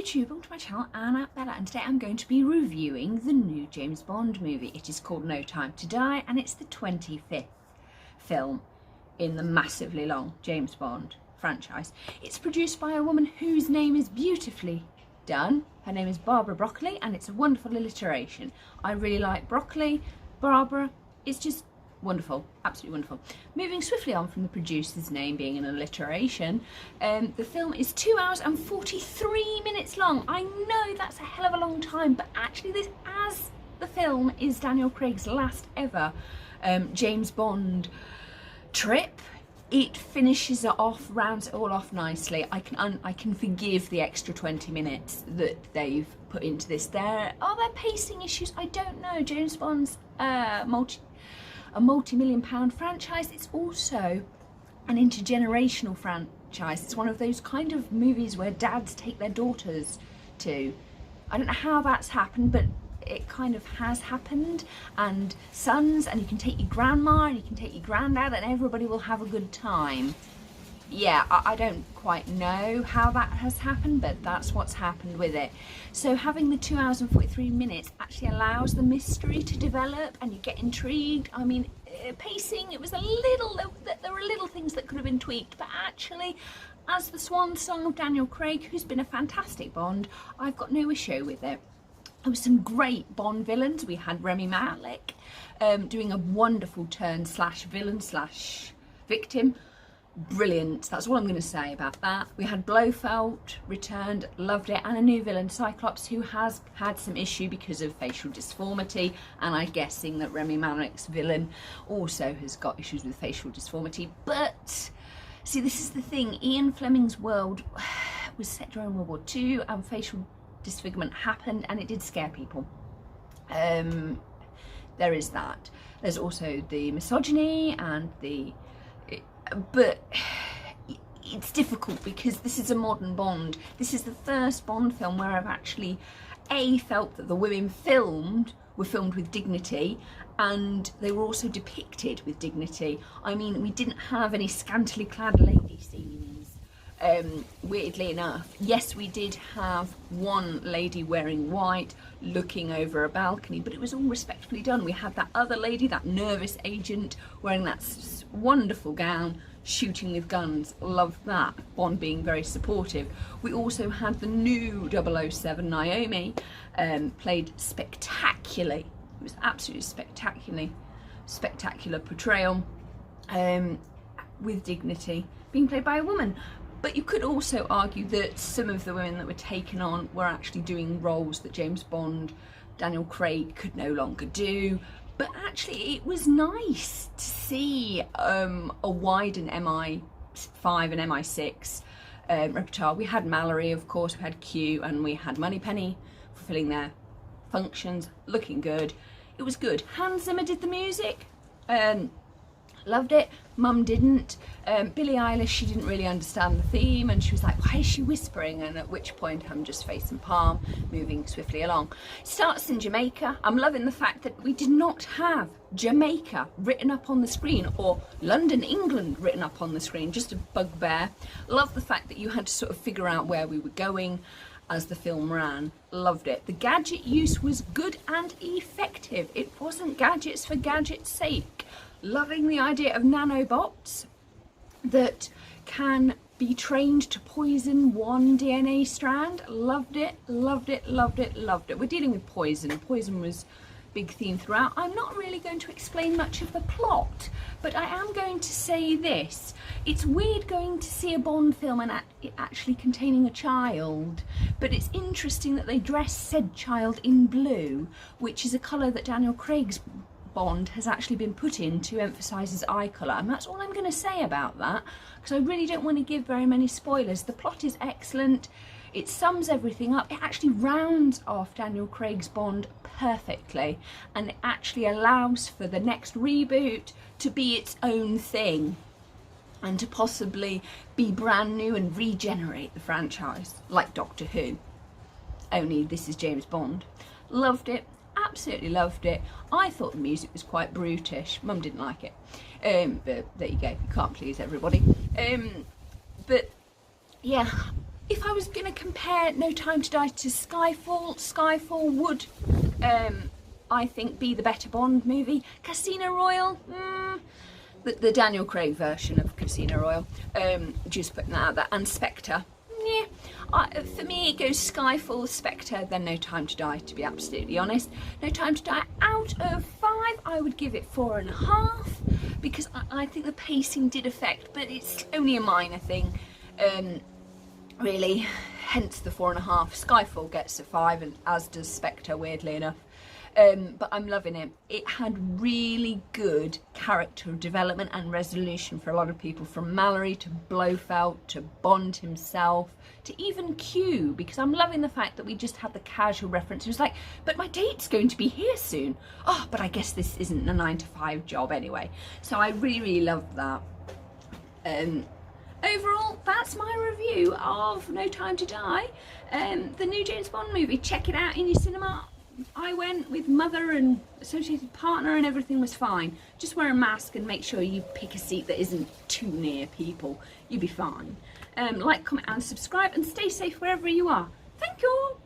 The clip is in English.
YouTube, welcome to my channel, Anna Bella, and today I'm going to be reviewing the new James Bond movie. It is called No Time to Die, and it's the 25th film in the massively long James Bond franchise. It's produced by a woman whose name is beautifully done. Her name is Barbara Broccoli, and it's a wonderful alliteration. I really like broccoli. Barbara, it's just wonderful, absolutely wonderful. Moving swiftly on from the producer's name being an alliteration, the film is 2 hours and 43 minutes long. I know that's a hell of a long time, but actually this, as the film is Daniel Craig's last ever James Bond trip, it finishes it off, rounds it all off nicely. I can forgive the extra 20 minutes that they've put into this. Are there pacing issues? I don't know. James Bond's a multi-million-pound franchise. It's also an intergenerational franchise. It's one of those kind of movies where dads take their daughters to. I don't know how that's happened, but it kind of has happened, and sons, and you can take your grandma and you can take your granddad and everybody will have a good time. Yeah, I don't quite know how that has happened, but that's what's happened with it. So having the 2 hours and 43 minutes actually allows the mystery to develop and you get intrigued. I mean, pacing, it was a little, there were little things that could have been tweaked, but actually, as the swan song of Daniel Craig, who's been a fantastic Bond, I've got no issue with it. There were some great Bond villains. We had Rami Malek doing a wonderful turn slash villain slash victim. Brilliant, that's all I'm going to say about that. We had Blofeld returned, loved it, and a new villain, Cyclops, who has had some issue because of facial disformity, and I'm guessing that Rami Malek's villain also has got issues with facial disformity. But see, this is the thing, Ian Fleming's world was set during World War II and facial disfigurement happened, and it did scare people. There is that. There's also the misogyny and but it's difficult because this is a modern Bond. This is the first Bond film where I've actually felt that the women were filmed with dignity, and they were also depicted with dignity. I mean, we didn't have any scantily clad lady scenes, weirdly enough. Yes, we did have one lady wearing white looking over a balcony, but it was all respectfully done. We had that other lady, that nervous agent, wearing that wonderful gown, shooting with guns. Loved that. Bond being very supportive. We also had the new 007 Naomi, played spectacularly. It was absolutely spectacular portrayal, with dignity, being played by a woman. But you could also argue that some of the women that were taken on were actually doing roles that James Bond, Daniel Craig, could no longer do. But actually it was nice to see a widened MI5 and MI6 repertoire. We had Mallory, of course, we had Q, and we had Moneypenny fulfilling their functions, looking good. It was good. Hans Zimmer did the music. Loved it. Mum didn't. Billie Eilish, she didn't really understand the theme, and she was like, why is she whispering? And at which point I'm just face and palm, moving swiftly along. Starts in Jamaica. I'm loving the fact that we did not have Jamaica written up on the screen, or London, England written up on the screen, just a bugbear. Love the fact that you had to sort of figure out where we were going as the film ran. Loved it. The gadget use was good and effective. It wasn't gadgets for gadget's sake. Loving the idea of nanobots that can be trained to poison one DNA strand. Loved it, loved it, loved it, loved it. We're dealing with poison. Poison was big theme throughout. I'm not really going to explain much of the plot, but I am going to say this. It's weird going to see a Bond film and it actually containing a child, but it's interesting that they dress said child in blue, which is a colour that Daniel Craig's Bond has actually been put in to emphasise his eye colour, and that's all I'm going to say about that, because I really don't want to give very many spoilers. The plot is excellent, it sums everything up, it actually rounds off Daniel Craig's Bond perfectly, and it actually allows for the next reboot to be its own thing and to possibly be brand new and regenerate the franchise, like Doctor Who, only this is James Bond. Loved it. Absolutely loved it. I thought the music was quite brutish. Mum didn't like it, but there you go, you can't please everybody. But yeah, If I was going to compare No Time to Die to Skyfall would, I think, be the better Bond movie. Casino Royale, the Daniel Craig version of Casino Royale, just putting that out there, and Spectre. Yeah, for me it goes Skyfall, Spectre, then No Time to Die, to be absolutely honest. No Time to Die, out of 5, I would give it 4.5, because I think the pacing did affect, but it's only a minor thing, really, hence the 4.5. Skyfall gets a 5, and as does Spectre, weirdly enough. But I'm loving it. It had really good character development and resolution for a lot of people, from Mallory to Blofeld to Bond himself to even Q, because I'm loving the fact that we just had the casual reference. It was like, but my date's going to be here soon. Oh, but I guess this isn't a 9-to-5 job anyway. So I really loved that. Overall, that's my review of No Time to Die, the new James Bond movie. Check it out in your cinema. I went with mother and associated partner and everything was fine. Just wear a mask and make sure you pick a seat that isn't too near people. You'll be fine. Like, comment and subscribe, and stay safe wherever you are. Thank you.